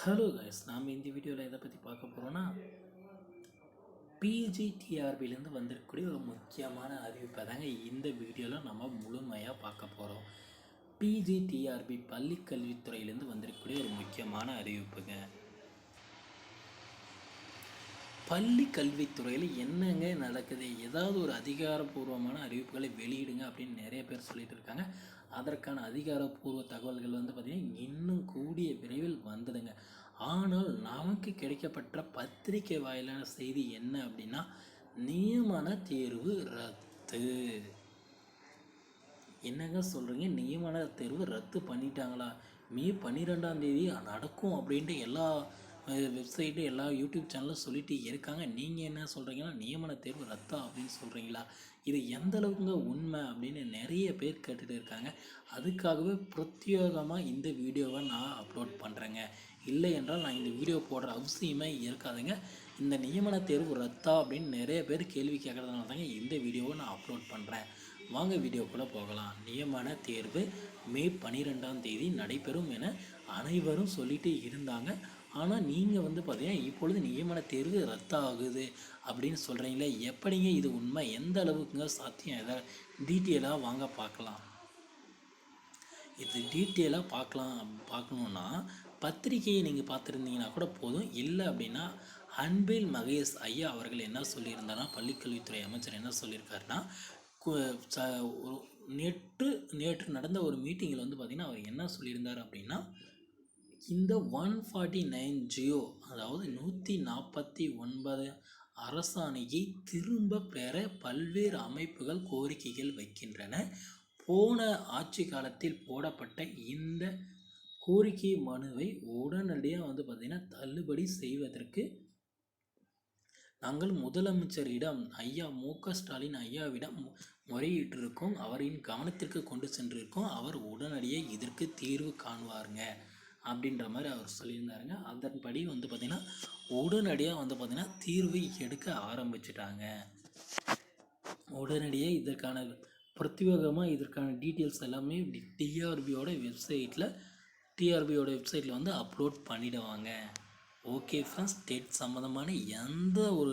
Hello guys, நாம் இந்த வீடியோவில் எதை பற்றி பார்க்க போகிறோன்னா பிஜிடிஆர்பிலேருந்து வந்திருக்கக்கூடிய ஒரு முக்கியமான அறிவிப்பை தாங்க இந்த வீடியோவில் நம்ம முழுமையாக பார்க்க போகிறோம். பிஜிடிஆர்பி பள்ளிக்கல்வித்துறையிலேருந்து வந்திருக்கக்கூடிய ஒரு முக்கியமான அறிவிப்புங்க. பள்ளி கல்வித்துறையில் என்னங்க நடக்குது, ஏதாவது ஒரு அதிகாரப்பூர்வமான அறிவிப்புகளை வெளியிடுங்க அப்படின்னு நிறைய பேர் சொல்லிட்டு இருக்காங்க. அதற்கான அதிகாரப்பூர்வ தகவல்கள் பார்த்திங்கன்னா இன்னும் கூடிய விரைவில் வந்துடுங்க. ஆனால் நமக்கு கிடைக்கப்பட்ட பத்திரிகை வாயிலான செய்தி என்ன அப்படின்னா, நியமன தேர்வு ரத்து. என்னங்க சொல்கிறீங்க, நியமன தேர்வு ரத்து பண்ணிட்டாங்களா? மே 12ஆம் தேதி நடக்கும் அப்படின்ட்டு எல்லா வெப்சைட்டு எல்லா யூடியூப் சேனலும் சொல்லிட்டு இருக்காங்க. நீங்கள் என்ன சொல்கிறீங்கன்னா நியமன தேர்வு ரத்தா அப்படின்னு சொல்கிறீங்களா? இது எந்த அளவுக்குங்க உண்மை அப்படின்னு நிறைய பேர் கேட்டுகிட்டு இருக்காங்க. அதுக்காகவே பிரத்யேகமாக இந்த வீடியோவை நான் அப்லோட் பண்ணுறேங்க. இல்லை என்றால் நான் இந்த வீடியோ போடுற அவசியமே இருக்காதுங்க. இந்த நியமன தேர்வு ரத்தா அப்படின்னு நிறைய பேர் கேள்வி கேட்குறதுனால தாங்க இந்த வீடியோவை நான் அப்லோட் பண்ணுறேன். வாங்க வீடியோக்குள்ளே போகலாம். நியமன தேர்வு மே 12ஆம் தேதி நடைபெறும் என அனைவரும் சொல்லிட்டு இருந்தாங்க. ஆனால் நீங்கள் பார்த்தீங்கன்னா இப்பொழுது நியமன தேர்வு ரத்தாகுது அப்படின்னு சொல்கிறீங்களே, எப்படிங்க இது உண்மை? எந்த அளவுக்குங்க சாத்தியம்? எதை டீட்டெயிலாக வாங்க பார்க்கலாம். இது டீட்டெயிலாக பார்க்கணுன்னா பத்திரிகையை நீங்கள் பார்த்துருந்தீங்கன்னா கூட போதும். இல்லை அப்படின்னா அன்பில் மகேஷ் ஐயா அவர்கள் என்ன சொல்லியிருந்தாருன்னா, பள்ளிக்கல்வித்துறை அமைச்சர் என்ன சொல்லியிருக்காருன்னா, நேற்று நடந்த ஒரு மீட்டிங்கில் பார்த்திங்கன்னா அவர் என்ன சொல்லியிருந்தார் அப்படின்னா, இந்த 149 அதாவது 149 அரசாணையை திரும்ப பெற பல்வேறு அமைப்புகள் கோரிக்கைகள் வைக்கின்றன. போன ஆட்சி காலத்தில் போடப்பட்ட இந்த கோரிக்கை மனுவை உடனடியாக பார்த்திங்கன்னா தள்ளுபடி செய்வதற்கு நாங்கள் முதலமைச்சரிடம் ஐயா மு.க. ஸ்டாலின் ஐயாவிடம் முறையிட்டிருக்கோம். அவரின் கவனத்திற்கு கொண்டு சென்றிருக்கோம். அவர் உடனடியாக இதற்கு தீர்வு காணுவாருங்க அப்படின்ற மாதிரி அவர் சொல்லியிருந்தாருங்க. அதன்படி பார்த்திங்கன்னா உடனடியாக பார்த்திங்கன்னா தீர்வு எடுக்க ஆரம்பிச்சிட்டாங்க. உடனடியாக இதற்கான பிரத்யேகமாக இதற்கான டீட்டெயில்ஸ் எல்லாமே டிஆர்பியோட வெப்சைட்டில் அப்லோட் பண்ணிடுவாங்க. ஓகே ஃப்ரெண்ட்ஸ், டேட் சம்மந்தமான எந்த ஒரு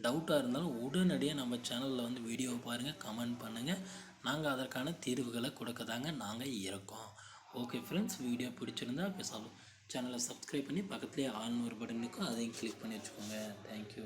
டவுட்டாக இருந்தாலும் உடனடியாக நம்ம சேனலில் வீடியோவை பாருங்கள், கமெண்ட் பண்ணுங்கள். நாங்கள் அதற்கான தீர்வுகளை கொடுக்க தாங்க நாங்கள் இருக்கோம். ஓகே ஃப்ரெண்ட்ஸ், வீடியோ பிடிச்சிருந்தா சேனலை சப்ஸ்கிரைப் பண்ணி பக்கத்துலேயே ஆல்னு ஒரு பட்டன் இருக்கும், அதையும் கிளிக் பண்ணி வச்சுக்கோங்க. தேங்க்யூ.